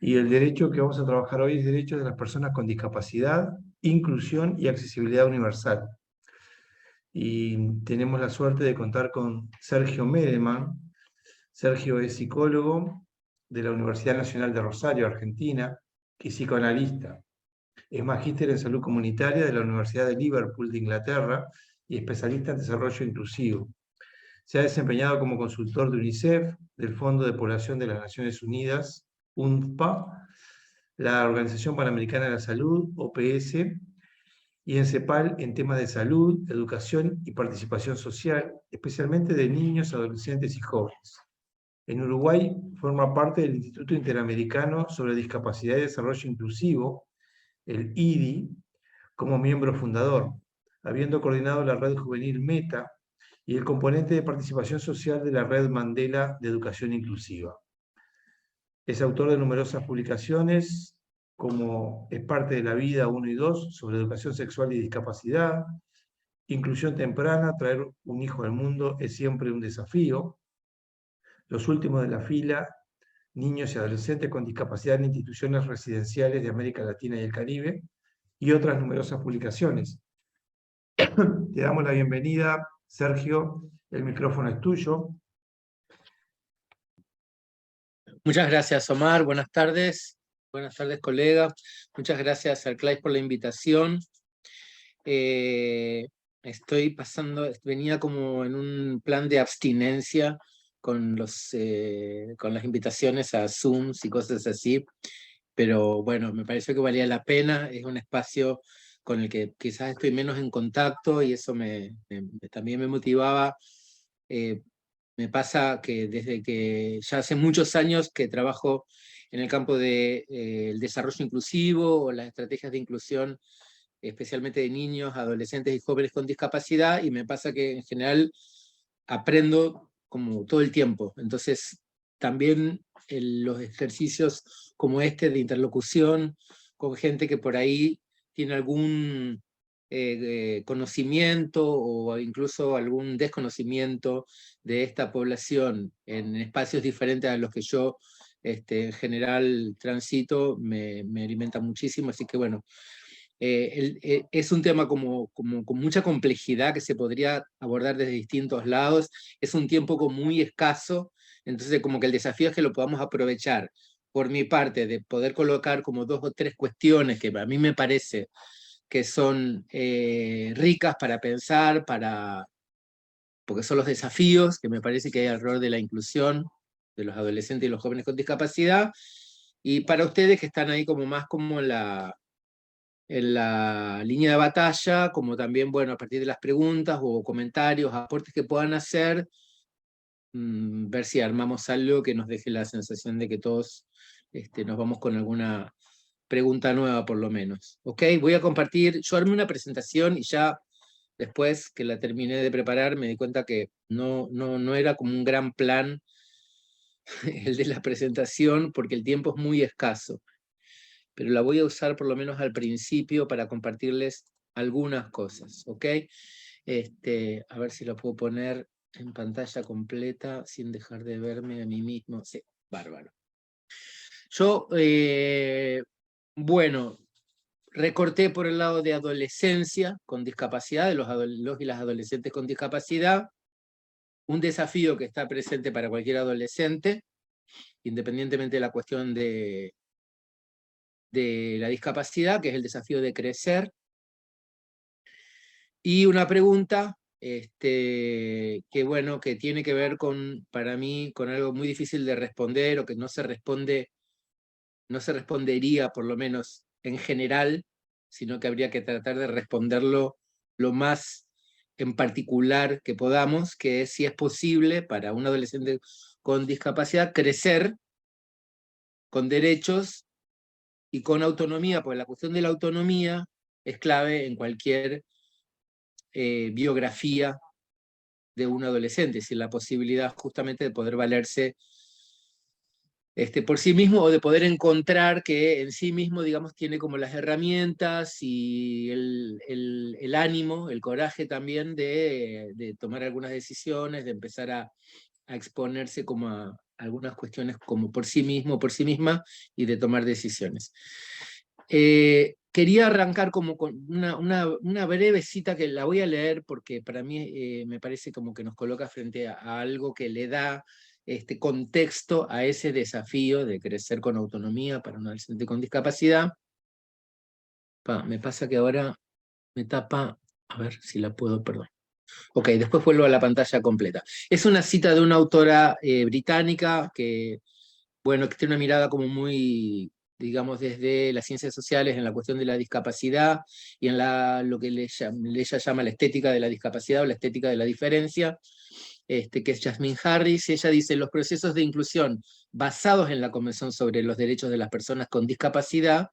Y el derecho que vamos a trabajar hoy es derechos de las personas con discapacidad, inclusión y accesibilidad universal. Y tenemos la suerte de contar con Sergio Medeman. Sergio es psicólogo de la Universidad Nacional de Rosario, Argentina, y psicoanalista. Es magíster en salud comunitaria de la Universidad de Liverpool de Inglaterra y especialista en desarrollo inclusivo. Se ha desempeñado como consultor de UNICEF, del Fondo de Población de las Naciones Unidas, UNFPA, la Organización Panamericana de la Salud, OPS, y en CEPAL en temas de salud, educación y participación social, especialmente de niños, adolescentes y jóvenes. En Uruguay forma parte del Instituto Interamericano sobre Discapacidad y Desarrollo Inclusivo, el IDI, como miembro fundador, habiendo coordinado la red juvenil META y el componente de participación social de la red Mandela de Educación Inclusiva. Es autor de numerosas publicaciones, como Es parte de la vida 1 y 2, sobre educación sexual y discapacidad, Inclusión temprana, traer un hijo al mundo es siempre un desafío, Los últimos de la fila, niños y adolescentes con discapacidad en instituciones residenciales de América Latina y el Caribe, y otras numerosas publicaciones. Te damos la bienvenida, Sergio, el micrófono es tuyo. Muchas gracias, Omar. Buenas tardes. Buenas tardes, colegas. Muchas gracias al CLAI por la invitación. Venía como en un plan de abstinencia con las invitaciones a Zooms y cosas así, pero bueno, me pareció que valía la pena. Es un espacio con el que quizás estoy menos en contacto y eso también me motivaba. Me pasa que desde que ya hace muchos años que trabajo en el campo del desarrollo inclusivo o las estrategias de inclusión, especialmente de niños, adolescentes y jóvenes con discapacidad, y me pasa que en general aprendo como todo el tiempo. Entonces, también los ejercicios como este de interlocución con gente que por ahí tiene algún conocimiento o incluso algún desconocimiento de esta población en espacios diferentes a los que yo en general transito, me alimenta muchísimo. Así que bueno, es un tema con mucha complejidad que se podría abordar desde distintos lados. Es un tiempo como muy escaso, entonces como que el desafío es que lo podamos aprovechar. Por mi parte, de poder colocar como 2 o 3 cuestiones que a mí me parece que son ricas para pensar, porque son los desafíos, que me parece que hay alrededor de la inclusión de los adolescentes y los jóvenes con discapacidad, y para ustedes que están ahí como más como en la línea de batalla, como también, bueno, a partir de las preguntas o comentarios, aportes que puedan hacer, ver si armamos algo que nos deje la sensación de que todos nos vamos con alguna pregunta nueva por lo menos. ¿Ok? Voy a compartir, yo armé una presentación y ya después que la terminé de preparar me di cuenta que no era como un gran plan el de la presentación porque el tiempo es muy escaso, pero la voy a usar por lo menos al principio para compartirles algunas cosas, ¿ok? A ver si lo puedo poner en pantalla completa sin dejar de verme a mí mismo. Sí, bárbaro. Yo, bueno, recorté por el lado de adolescencia con discapacidad, de los y las adolescentes con discapacidad, un desafío que está presente para cualquier adolescente, independientemente de la cuestión de la discapacidad, que es el desafío de crecer, y una pregunta que bueno, que tiene que ver con, para mí, con algo muy difícil de responder, o que no se respondería, por lo menos en general, sino que habría que tratar de responderlo lo más en particular que podamos, que es si es posible para un adolescente con discapacidad crecer con derechos y con autonomía, porque la cuestión de la autonomía es clave en cualquier biografía de un adolescente, es decir, la posibilidad justamente de poder valerse por sí mismo, o de poder encontrar que en sí mismo, digamos, tiene como las herramientas y el ánimo, el coraje también de tomar algunas decisiones, de empezar a exponerse como algunas cuestiones como por sí mismo, por sí misma, y de tomar decisiones. Quería arrancar como con una breve cita que la voy a leer porque para mí me parece como que nos coloca frente a algo que le da este contexto a ese desafío de crecer con autonomía para un adolescente con discapacidad. Me pasa que ahora me tapa, a ver si la puedo, perdón. Ok, después vuelvo a la pantalla completa. Es una cita de una autora británica que, bueno, que tiene una mirada como muy, digamos, desde las ciencias sociales en la cuestión de la discapacidad y en lo que ella llama la estética de la discapacidad o la estética de la diferencia, que es Jasmine Harris. Ella dice: los procesos de inclusión basados en la Convención sobre los Derechos de las Personas con Discapacidad,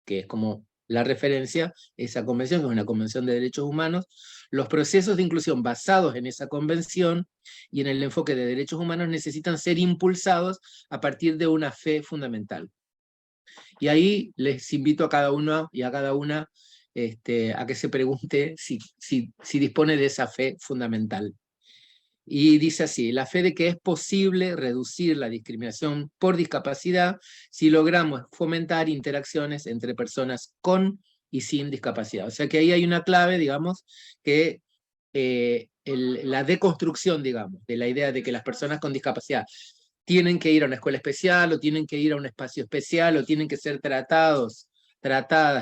que es como la referencia, esa convención, que es una convención de derechos humanos, los procesos de inclusión basados en esa convención y en el enfoque de derechos humanos necesitan ser impulsados a partir de una fe fundamental. Y ahí les invito a cada uno y a cada una a que se pregunte si dispone de esa fe fundamental. Y dice así: la fe de que es posible reducir la discriminación por discapacidad si logramos fomentar interacciones entre personas con y sin discapacidad. O sea que ahí hay una clave, digamos, que la deconstrucción, digamos, de la idea de que las personas con discapacidad tienen que ir a una escuela especial, o tienen que ir a un espacio especial, o tienen que ser tratadas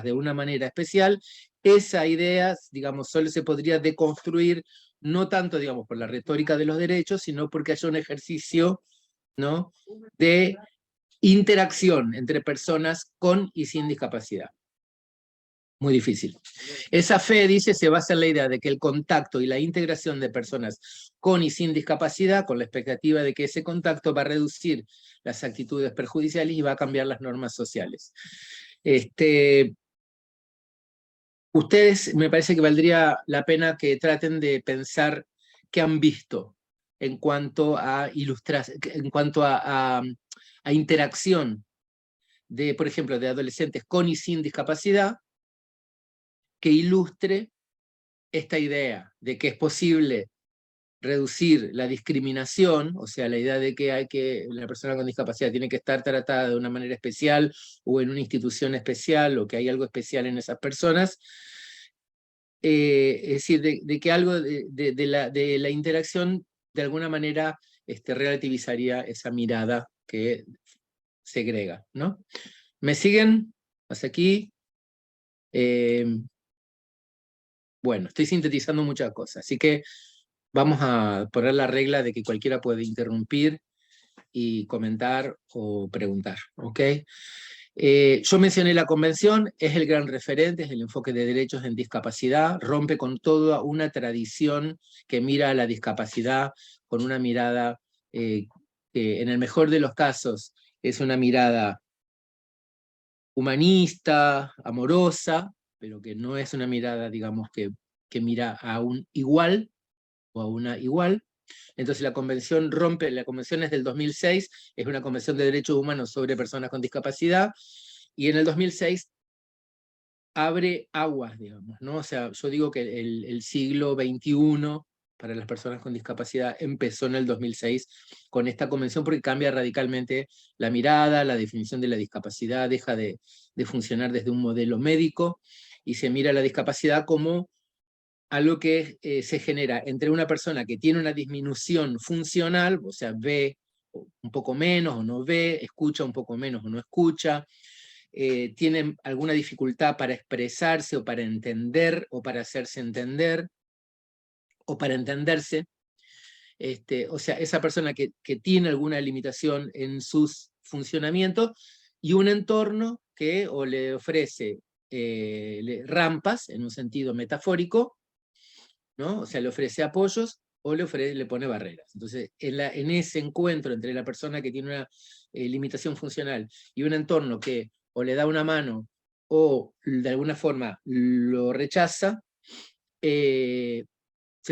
de una manera especial. Esa idea, digamos, solo se podría deconstruir no tanto, digamos, por la retórica de los derechos, sino porque haya un ejercicio, ¿no?, de interacción entre personas con y sin discapacidad. Muy difícil. Esa fe, dice, se basa en la idea de que el contacto y la integración de personas con y sin discapacidad, con la expectativa de que ese contacto va a reducir las actitudes perjudiciales y va a cambiar las normas sociales. Ustedes, me parece que valdría la pena que traten de pensar qué han visto en cuanto a en cuanto a interacción de, por ejemplo, de adolescentes con y sin discapacidad, que ilustre esta idea de que es posible reducir la discriminación, o sea, la idea de que la persona con discapacidad tiene que estar tratada de una manera especial o en una institución especial, o que hay algo especial en esas personas. Es decir, de que algo de la interacción de alguna manera relativizaría esa mirada que segrega, ¿no? ¿Me siguen? ¿Hasta aquí? Bueno, estoy sintetizando muchas cosas, así que vamos a poner la regla de que cualquiera puede interrumpir y comentar o preguntar, ¿ok? Yo mencioné la convención, es el gran referente, es el enfoque de derechos en discapacidad, rompe con toda una tradición que mira a la discapacidad con una mirada que en el mejor de los casos es una mirada humanista, amorosa, pero que no es una mirada, digamos, que mira a un igual o a una igual. Entonces la convención es del 2006, es una convención de derechos humanos sobre personas con discapacidad, y en el 2006 abre aguas, digamos, ¿no? O sea, yo digo que el siglo XXI para las personas con discapacidad empezó en el 2006 con esta convención, porque cambia radicalmente la mirada, la definición de la discapacidad, deja de funcionar desde un modelo médico y se mira la discapacidad como algo que se genera entre una persona que tiene una disminución funcional, o sea, ve un poco menos o no ve, escucha un poco menos o no escucha, tiene alguna dificultad para expresarse o para entender o para hacerse entender o para entenderse. O sea, esa persona que tiene alguna limitación en sus funcionamientos, y un entorno que o le ofrece rampas en un sentido metafórico, ¿no? O sea, le ofrece apoyos o le pone barreras. Entonces, en ese encuentro entre la persona que tiene una limitación funcional y un entorno que o le da una mano o de alguna forma lo rechaza, se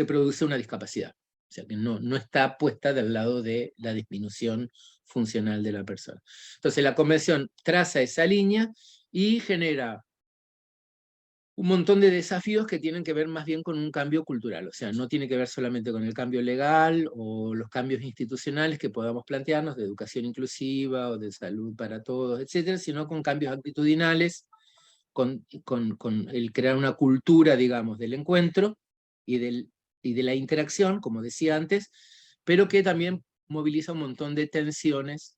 produce una discapacidad. O sea, que no está puesta del lado de la disminución funcional de la persona. Entonces, la convención traza esa línea y genera un montón de desafíos que tienen que ver más bien con un cambio cultural, o sea, no tiene que ver solamente con el cambio legal o los cambios institucionales que podamos plantearnos de educación inclusiva o de salud para todos, etcétera, sino con cambios actitudinales, con el crear una cultura, digamos, del encuentro y de la interacción, como decía antes, pero que también moviliza un montón de tensiones,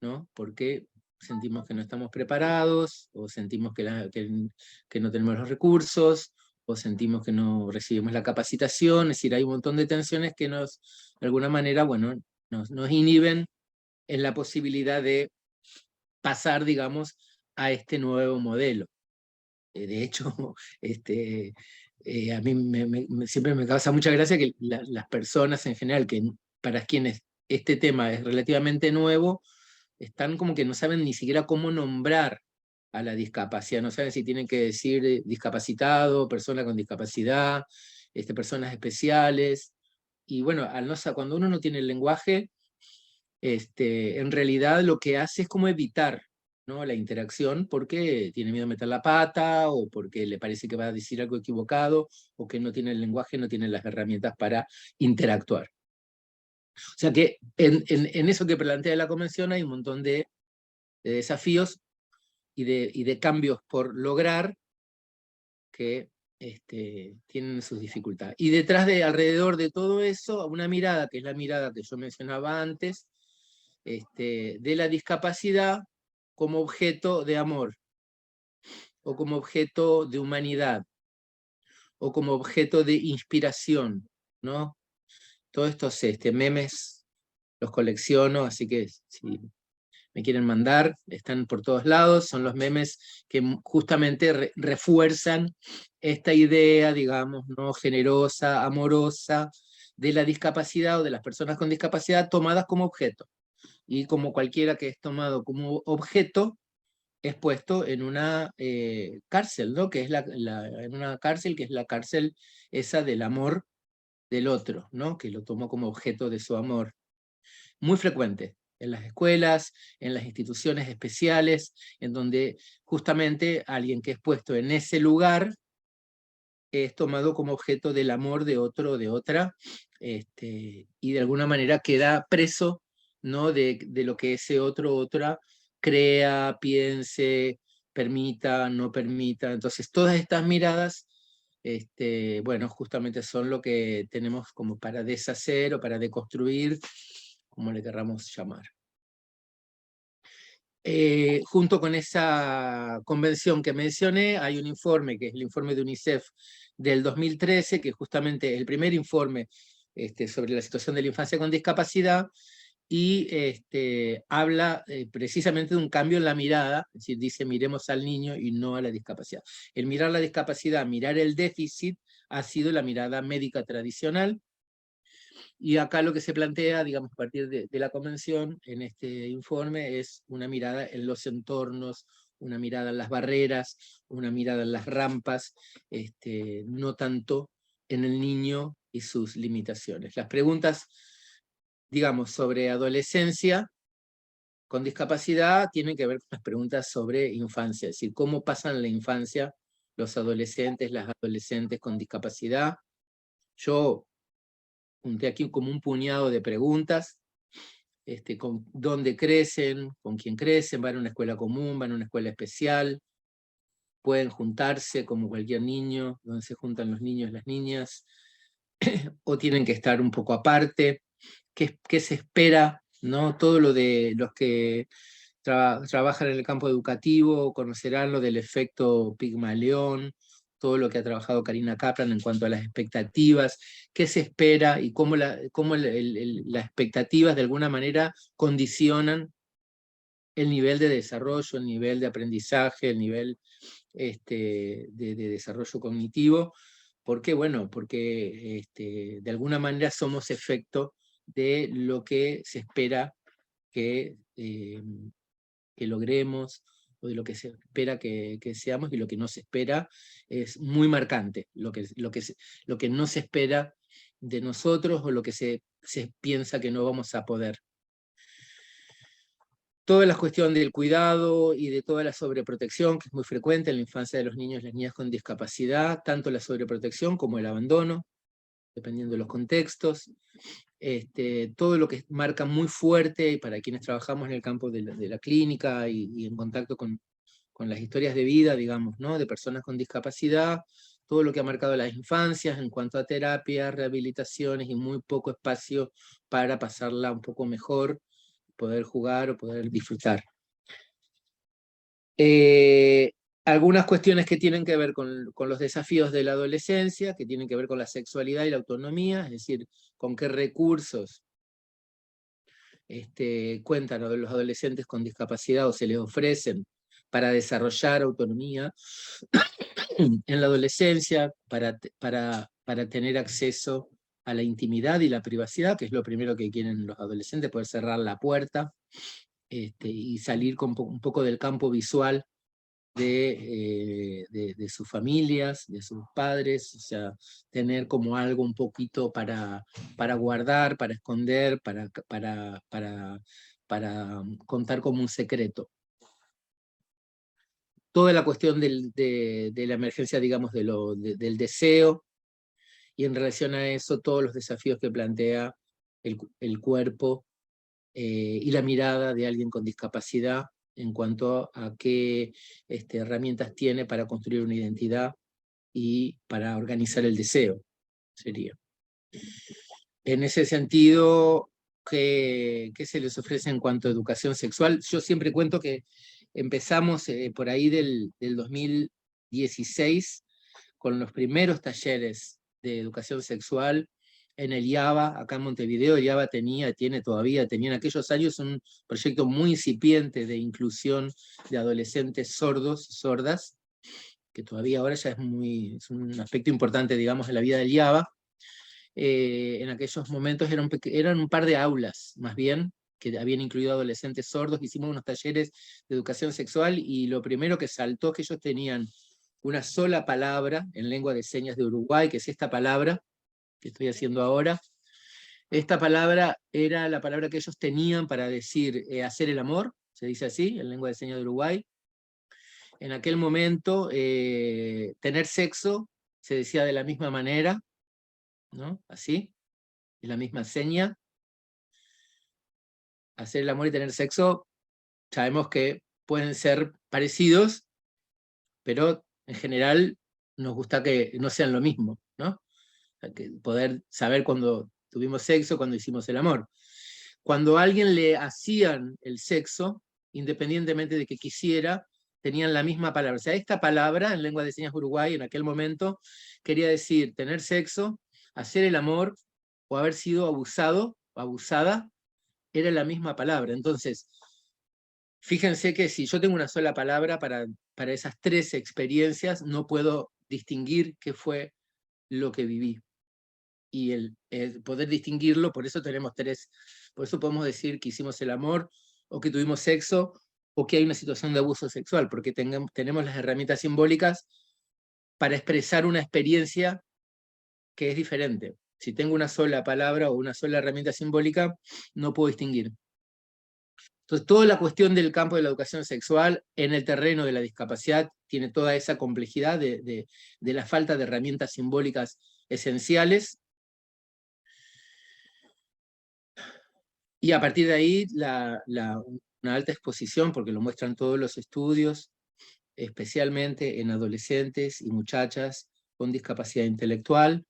¿no? Porque sentimos que no estamos preparados, o sentimos que no tenemos los recursos, o sentimos que no recibimos la capacitación, es decir, hay un montón de tensiones que nos, de alguna manera, bueno, nos inhiben en la posibilidad de pasar, digamos, a este nuevo modelo. De hecho, a mí siempre me causa mucha gracia que las personas en general, que para quienes este tema es relativamente nuevo, están como que no saben ni siquiera cómo nombrar a la discapacidad, no saben si tienen que decir discapacitado, persona con discapacidad, personas especiales, y bueno, cuando uno no tiene el lenguaje, en realidad lo que hace es como evitar, ¿no?, la interacción porque tiene miedo a meter la pata, o porque le parece que va a decir algo equivocado, o que no tiene el lenguaje, no tiene las herramientas para interactuar. O sea que en eso que plantea la Convención hay un montón de desafíos y de cambios por lograr que tienen sus dificultades. Y alrededor de todo eso, una mirada, que es la mirada que yo mencionaba antes, de la discapacidad como objeto de amor, o como objeto de humanidad, o como objeto de inspiración, ¿no? Todos estos memes los colecciono, así que si me quieren mandar, están por todos lados, son los memes que justamente refuerzan esta idea, digamos, ¿no?, generosa, amorosa, de la discapacidad o de las personas con discapacidad tomadas como objeto. Y como cualquiera que es tomado como objeto, es puesto en una cárcel, ¿no?, que es en una cárcel que es la cárcel esa del amor del otro, ¿no?, que lo tomó como objeto de su amor. Muy frecuente en las escuelas, en las instituciones especiales, en donde justamente alguien que es puesto en ese lugar es tomado como objeto del amor de otro o de otra, y de alguna manera queda preso, ¿no?, de lo que ese otro o otra crea, piense, permita, no permita. Entonces todas estas miradas, bueno, justamente son lo que tenemos como para deshacer o para deconstruir, como le querramos llamar. Junto con esa convención que mencioné, hay un informe, que es el informe de UNICEF del 2013, que justamente es el primer informe sobre la situación de la infancia con discapacidad, y habla precisamente de un cambio en la mirada, es decir, dice miremos al niño y no a la discapacidad. El mirar la discapacidad, mirar el déficit, ha sido la mirada médica tradicional, y acá lo que se plantea, digamos, a partir de la convención, en este informe, es una mirada en los entornos, una mirada en las barreras, una mirada en las rampas, no tanto en el niño y sus limitaciones. Las preguntas, digamos, sobre adolescencia con discapacidad tienen que ver con las preguntas sobre infancia, es decir, cómo pasan la infancia los adolescentes, las adolescentes con discapacidad. Yo junté aquí como un puñado de preguntas, con dónde crecen, con quién crecen, van a una escuela común, van a una escuela especial, pueden juntarse como cualquier niño, donde se juntan los niños y las niñas, o tienen que estar un poco aparte, qué se espera, ¿no? Todo lo de los que trabajan en el campo educativo conocerán lo del efecto Pigmalión, todo lo que ha trabajado Karina Kaplan en cuanto a las expectativas, qué se espera y cómo las expectativas de alguna manera condicionan el nivel de desarrollo, el nivel de aprendizaje, el nivel de desarrollo cognitivo. ¿Por qué? Bueno, porque de alguna manera somos efecto de lo que se espera que logremos, o de lo que se espera que seamos, y lo que no se espera es muy marcante. Lo que no se espera de nosotros, o lo que se piensa que no vamos a poder. Toda la cuestión del cuidado y de toda la sobreprotección, que es muy frecuente en la infancia de los niños y las niñas con discapacidad, tanto la sobreprotección como el abandono, dependiendo de los contextos. Todo lo que marca muy fuerte para quienes trabajamos en el campo de la clínica y en contacto con las historias de vida, digamos, ¿no? De personas con discapacidad, todo lo que ha marcado las infancias en cuanto a terapias, rehabilitaciones y muy poco espacio para pasarla un poco mejor, poder jugar o poder disfrutar. Algunas cuestiones que tienen que ver con los desafíos de la adolescencia, que tienen que ver con la sexualidad y la autonomía, es decir, con qué recursos cuentan los adolescentes con discapacidad o se les ofrecen para desarrollar autonomía en la adolescencia, para tener acceso a la intimidad y la privacidad, que es lo primero que quieren los adolescentes, poder cerrar la puerta y salir con un poco del campo visual de sus familias, de sus padres, o sea, tener como algo un poquito para guardar, para esconder, para contar como un secreto. Toda la cuestión de la emergencia, digamos, del deseo, y en relación a eso todos los desafíos que plantea el cuerpo y la mirada de alguien con discapacidad en cuanto a qué herramientas tiene para construir una identidad y para organizar el deseo, sería. En ese sentido, ¿qué se les ofrece en cuanto a educación sexual? Yo siempre cuento que empezamos por ahí del 2016 con los primeros talleres de educación sexual en el IABA, acá en Montevideo. El IABA tenía en aquellos años un proyecto muy incipiente de inclusión de adolescentes sordos y sordas, que todavía ahora ya es un aspecto importante, digamos, en la vida del IABA. En aquellos momentos eran un par de aulas, más bien, que habían incluido adolescentes sordos. Hicimos unos talleres de educación sexual y lo primero que saltó es que ellos tenían una sola palabra en lengua de señas de Uruguay, que es esta palabra que estoy haciendo ahora. Esta palabra era la palabra que ellos tenían para decir hacer el amor, se dice así, en lengua de señas de Uruguay. En aquel momento, tener sexo se decía de la misma manera, ¿no? Así, de la misma seña. Hacer el amor y tener sexo, sabemos que pueden ser parecidos, pero en general nos gusta que no sean lo mismo, ¿no? Que poder saber cuando tuvimos sexo, cuando hicimos el amor. Cuando a alguien le hacían el sexo, independientemente de que quisiera, tenían la misma palabra. O sea, esta palabra en lengua de señas Uruguay en aquel momento quería decir tener sexo, hacer el amor o haber sido abusado o abusada, era la misma palabra. Entonces, fíjense que si yo tengo una sola palabra para esas tres experiencias, no puedo distinguir qué fue lo que viví. Y el poder distinguirlo, por eso tenemos tres, por eso podemos decir que hicimos el amor, o que tuvimos sexo, o que hay una situación de abuso sexual, porque tenemos las herramientas simbólicas para expresar una experiencia que es diferente. Si tengo una sola palabra o una sola herramienta simbólica, no puedo distinguir. Entonces, toda la cuestión del campo de la educación sexual en el terreno de la discapacidad tiene toda esa complejidad de la falta de herramientas simbólicas esenciales. Y a partir de ahí, una alta exposición, porque lo muestran todos los estudios, especialmente en adolescentes y muchachas con discapacidad intelectual,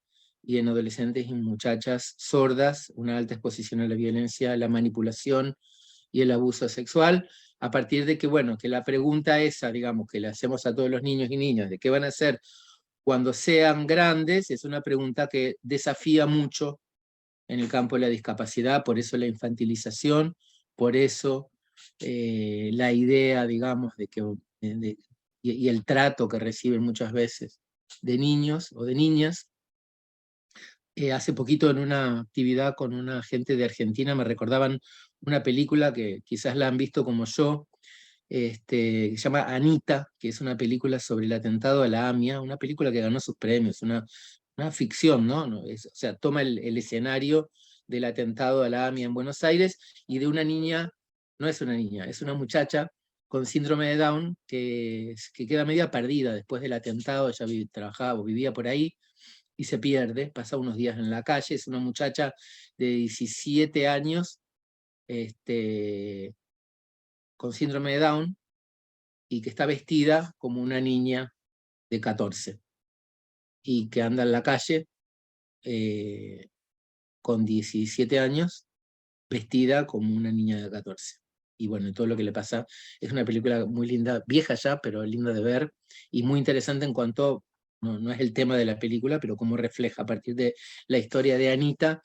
y en adolescentes y muchachas sordas, una alta exposición a la violencia, la manipulación y el abuso sexual, a partir de que, bueno, que la pregunta esa, digamos, que le hacemos a todos los niños y niñas, de qué van a hacer cuando sean grandes, es una pregunta que desafía mucho en el campo de la discapacidad, por eso la infantilización, por eso la idea, digamos, de que, y el trato que reciben muchas veces de niños o de niñas. Hace poquito en una actividad con una gente de Argentina me recordaban una película que quizás la han visto como yo, que se llama Anita, que es una película sobre el atentado a la AMIA, una película que ganó sus premios, una ficción, ¿no? O sea, toma el escenario del atentado a la AMIA en Buenos Aires y de una niña no es una niña, es una muchacha con síndrome de Down que queda media perdida después del atentado. Ella trabajaba o vivía por ahí y se pierde, pasa unos días en la calle. Es una muchacha de 17 años con síndrome de Down y que está vestida como una niña de 14 y que anda en la calle con 17 años vestida como una niña de 14. Y bueno, todo lo que le pasa. Es una película muy linda, vieja ya, pero linda de ver, y muy interesante en cuanto, no es el tema de la película, pero cómo refleja a partir de la historia de Anita,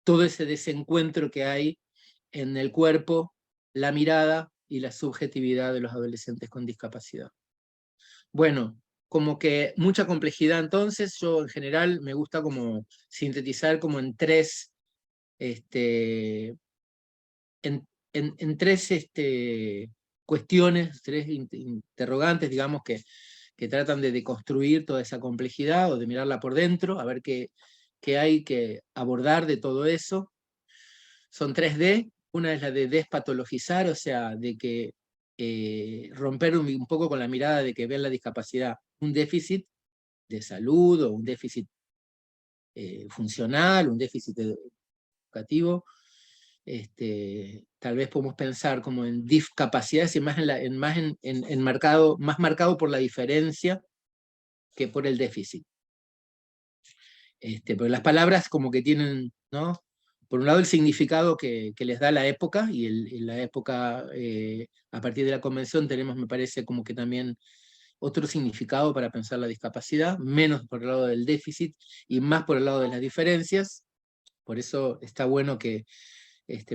todo ese desencuentro que hay en el cuerpo, la mirada y la subjetividad de los adolescentes con discapacidad. Bueno, como que mucha complejidad entonces. Yo en general me gusta como sintetizar como en tres, en tres cuestiones, tres interrogantes, digamos, que tratan de deconstruir toda esa complejidad o de mirarla por dentro, a ver qué hay que abordar de todo eso. Son 3D. Una es la de despatologizar, o sea, de que romper un poco con la mirada de que ven la discapacidad un déficit de salud o un déficit funcional, un déficit educativo. Tal vez podemos pensar como en discapacidades y más, más marcado por la diferencia que por el déficit. Porque las palabras como que tienen, ¿no? Por un lado el significado que les da la época, y la época, a partir de la convención tenemos, me parece, como que también otro significado para pensar la discapacidad, menos por el lado del déficit y más por el lado de las diferencias. Por eso está bueno que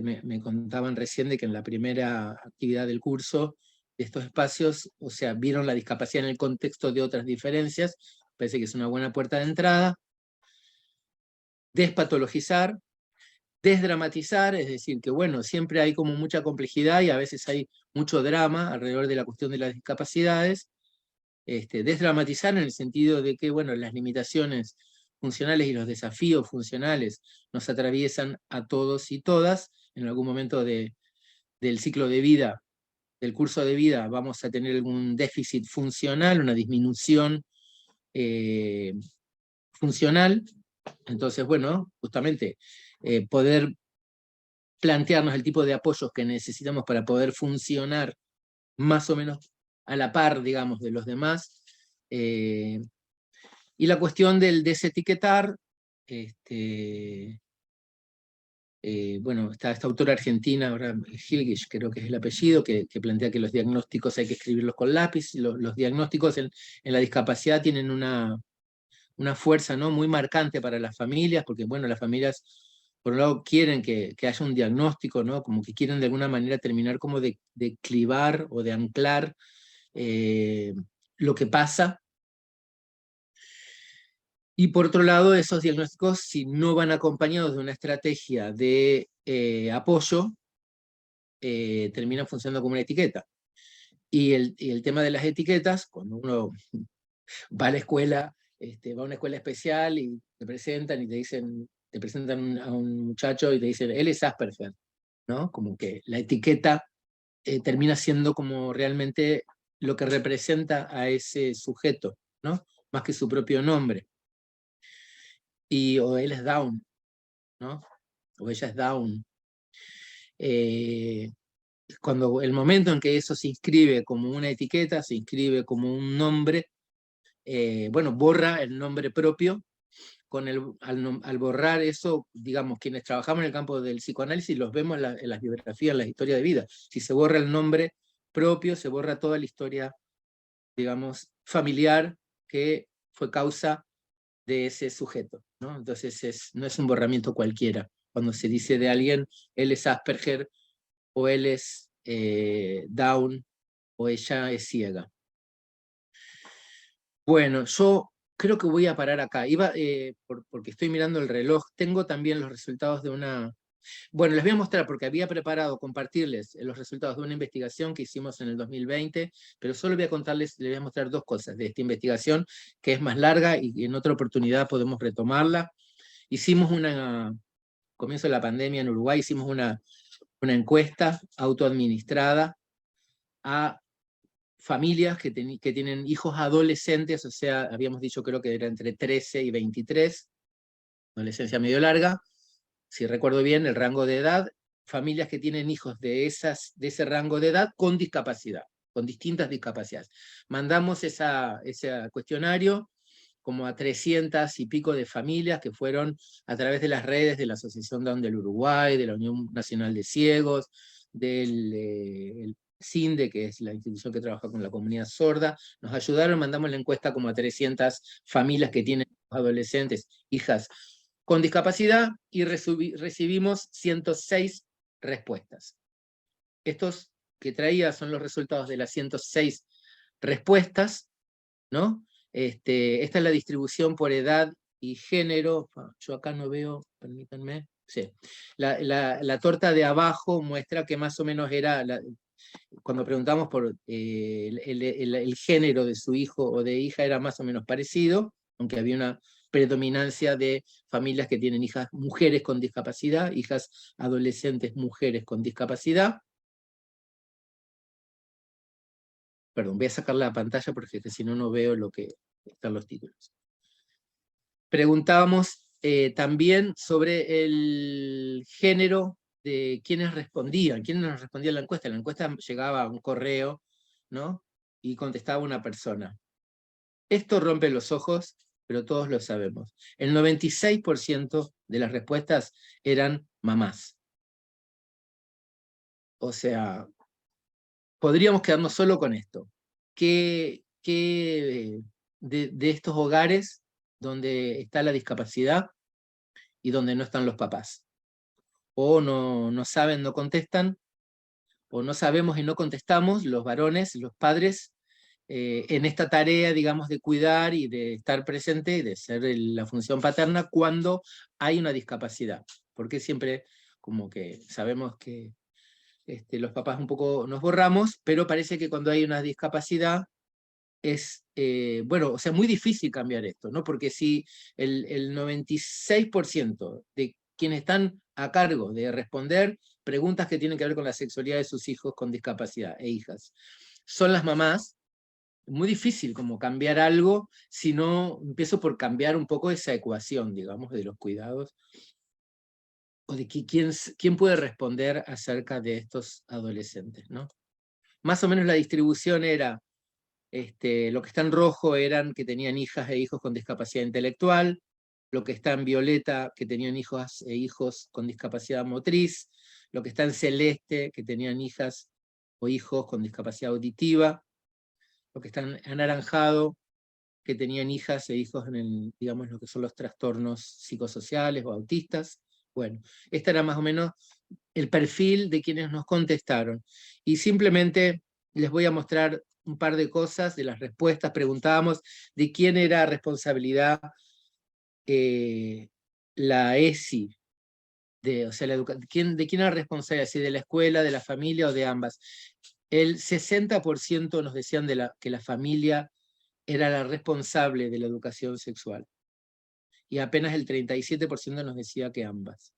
me contaban recién de que en la primera actividad del curso de estos espacios, o sea, vieron la discapacidad en el contexto de otras diferencias. Parece que es una buena puerta de entrada. Despatologizar, desdramatizar, es decir, que bueno, siempre hay como mucha complejidad y a veces hay mucho drama alrededor de la cuestión de las discapacidades. Desdramatizar en el sentido de que, bueno, las limitaciones funcionales y los desafíos funcionales nos atraviesan a todos y todas. En algún momento del ciclo de vida, del curso de vida, vamos a tener algún déficit funcional, una disminución funcional. Entonces, bueno, justamente poder plantearnos el tipo de apoyos que necesitamos para poder funcionar más o menos a la par, digamos, de los demás. Y la cuestión del desetiquetar, bueno, está esta autora argentina, ahora Hilgish creo que es el apellido, que plantea que los diagnósticos hay que escribirlos con lápiz. Los diagnósticos en la discapacidad tienen una fuerza, ¿no?, muy marcante para las familias, porque bueno, las familias por un lado quieren que haya un diagnóstico, ¿no?, como que quieren de alguna manera terminar como de clivar o de anclar lo que pasa. Y por otro lado, esos diagnósticos, si no van acompañados de una estrategia de apoyo, terminan funcionando como una etiqueta. Y el tema de las etiquetas, cuando uno va a la escuela, va a una escuela especial y te presentan y te presentan a un muchacho y te dicen, él es Asperger, ¿no? Como que la etiqueta termina siendo como realmente lo que representa a ese sujeto, ¿no? Más que su propio nombre. O él es Down, ¿no? O ella es Down. Cuando el momento en que eso se inscribe como una etiqueta, se inscribe como un nombre, bueno, borra el nombre propio. Al borrar eso, digamos, quienes trabajamos en el campo del psicoanálisis los vemos en las biografías, en las historias de vida. Si se borra el nombre propio, se borra toda la historia, digamos, familiar que fue causa de ese sujeto, ¿no? Entonces no es un borramiento cualquiera. Cuando se dice de alguien, él es Asperger, o él es Down, o ella es ciega. Bueno, yo creo que voy a parar acá. Porque estoy mirando el reloj. Tengo también los resultados de una... Bueno, les voy a mostrar, porque había preparado compartirles los resultados de una investigación que hicimos en el 2020, pero solo les voy a mostrar dos cosas de esta investigación, que es más larga y en otra oportunidad podemos retomarla. Hicimos comienzo de la pandemia en Uruguay, hicimos una encuesta autoadministrada a familias que tienen hijos adolescentes, o sea, habíamos dicho creo que era entre 13 y 23, adolescencia medio larga, si recuerdo bien el rango de edad, familias que tienen hijos de ese rango de edad con discapacidad, con distintas discapacidades. Mandamos ese cuestionario como a 300 y pico de familias que fueron a través de las redes de la Asociación Down del Uruguay, de la Unión Nacional de Ciegos, del CINDE, que es la institución que trabaja con la comunidad sorda. Nos ayudaron, mandamos la encuesta como a 300 familias que tienen adolescentes, hijas con discapacidad, y recibimos 106 respuestas. Estos que traía son los resultados de las 106 respuestas, ¿no? Esta es la distribución por edad y género. Yo acá no veo, permítanme. Sí. La torta de abajo muestra que más o menos era, cuando preguntamos por el género de su hijo o de hija, era más o menos parecido, aunque había una predominancia de familias que tienen hijas mujeres con discapacidad, hijas adolescentes mujeres con discapacidad. Perdón, voy a sacar la pantalla porque si no, no veo lo que están los títulos. Preguntábamos también sobre el género de quienes respondían, quiénes nos respondían a la encuesta. La encuesta llegaba a un correo, ¿no? Y contestaba una persona. Esto rompe los ojos, pero todos lo sabemos. El 96% de las respuestas eran mamás. O sea, podríamos quedarnos solo con esto. ¿Qué de estos hogares donde está la discapacidad y donde no están los papás? O no saben, no contestan, o no sabemos y no contestamos, los varones, los padres, en esta tarea, digamos, de cuidar y de estar presente y de ser la función paterna cuando hay una discapacidad. Porque siempre como que sabemos que los papás un poco nos borramos, pero parece que cuando hay una discapacidad es, bueno, o sea, muy difícil cambiar esto, ¿no? Porque si el 96% de quienes están a cargo de responder preguntas que tienen que ver con la sexualidad de sus hijos con discapacidad e hijas son las mamás, muy difícil como cambiar algo si no empiezo por cambiar un poco esa ecuación, digamos, de los cuidados, o de quién puede responder acerca de estos adolescentes, ¿no? Más o menos la distribución era, lo que está en rojo eran que tenían hijas e hijos con discapacidad intelectual, lo que está en violeta que tenían hijas e hijos con discapacidad motriz, lo que está en celeste que tenían hijas o hijos con discapacidad auditiva, lo que está en anaranjado que tenían hijas e hijos en digamos, lo que son los trastornos psicosociales o autistas. Bueno, este era más o menos el perfil de quienes nos contestaron. Y simplemente les voy a mostrar un par de cosas de las respuestas. Preguntábamos de quién era responsabilidad la ESI, o sea, de quién era responsabilidad, si de la escuela, de la familia o de ambas. El 60% nos decían que la familia era la responsable de la educación sexual. Y apenas el 37% nos decía que ambas.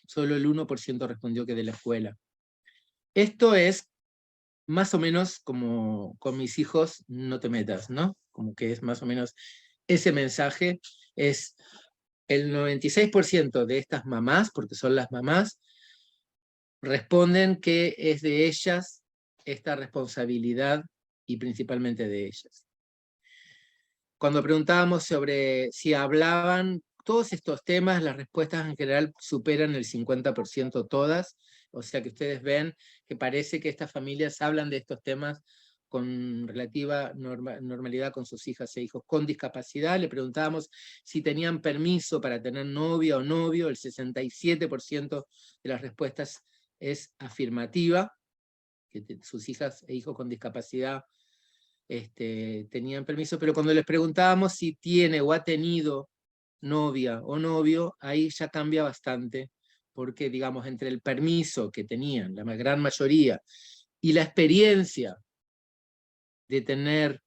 Solo el 1% respondió que de la escuela. Esto es más o menos como con mis hijos no te metas, ¿no? Como que es más o menos ese mensaje. Es el 96% de estas mamás, porque son las mamás, responden que es de ellas esta responsabilidad y principalmente de ellas. Cuando preguntábamos sobre si hablaban todos estos temas, las respuestas en general superan el 50% todas, o sea que ustedes ven que parece que estas familias hablan de estos temas con relativa normalidad con sus hijas e hijos con discapacidad. Le preguntábamos si tenían permiso para tener novia o novio, el 67% de las respuestas es afirmativa, que sus hijas e hijos con discapacidad tenían permiso, pero cuando les preguntábamos si tiene o ha tenido novia o novio, ahí ya cambia bastante, porque digamos, entre el permiso que tenían, la gran mayoría, y la experiencia de tener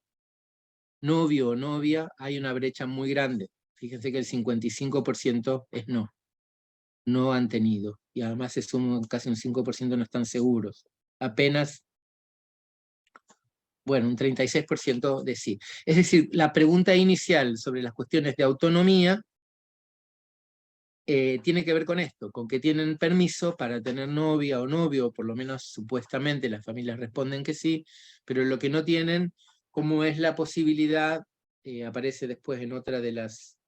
novio o novia, hay una brecha muy grande. Fíjense que el 55% es no han tenido. y además es casi un 5% no están seguros. Apenas, bueno, un 36% de sí. Es decir, la pregunta inicial sobre las cuestiones de autonomía tiene que ver con esto, con que tienen permiso para tener novia o novio, o por lo menos supuestamente las familias responden que sí, pero lo que no tienen, como es la posibilidad, aparece después en otra de las...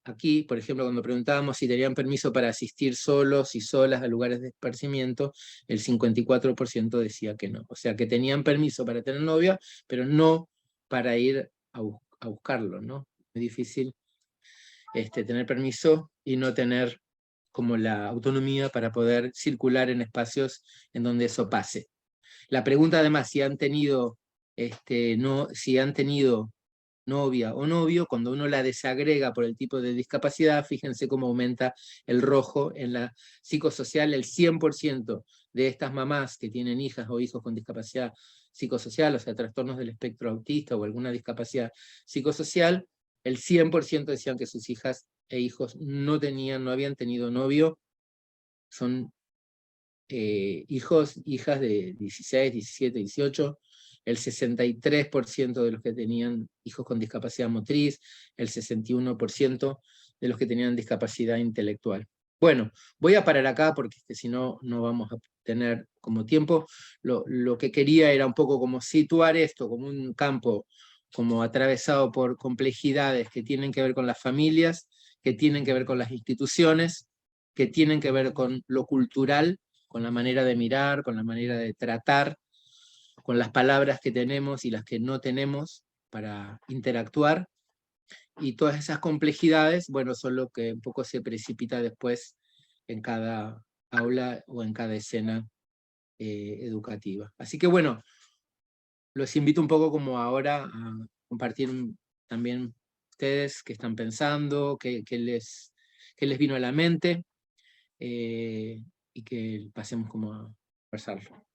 Aquí, por ejemplo, cuando preguntábamos si tenían permiso para asistir solos y solas a lugares de esparcimiento, el 54% decía que no. O sea, que tenían permiso para tener novia, pero no para ir a buscarlo, ¿no? Es difícil tener permiso y no tener como la autonomía para poder circular en espacios en donde eso pase. La pregunta además, si han tenido, si han tenido novia o novio, cuando uno la desagrega por el tipo de discapacidad, fíjense cómo aumenta el rojo en la psicosocial. El 100% de estas mamás que tienen hijas o hijos con discapacidad psicosocial, o sea, trastornos del espectro autista o alguna discapacidad psicosocial, el 100% decían que sus hijas e hijos no habían tenido novio. Son hijas de 16, 17, 18, el 63% de los que tenían hijos con discapacidad motriz, el 61% de los que tenían discapacidad intelectual. Bueno, voy a parar acá porque si no, no vamos a tener como tiempo. Lo que quería era un poco como situar esto como un campo como atravesado por complejidades que tienen que ver con las familias, que tienen que ver con las instituciones, que tienen que ver con lo cultural, con la manera de mirar, con la manera de tratar, con las palabras que tenemos y las que no tenemos para interactuar. Y todas esas complejidades, bueno, son lo que un poco se precipita después en cada aula o en cada escena educativa. Así que bueno, los invito un poco como ahora a compartir también ustedes qué están pensando, qué les vino a la mente, y que pasemos como a conversarlo.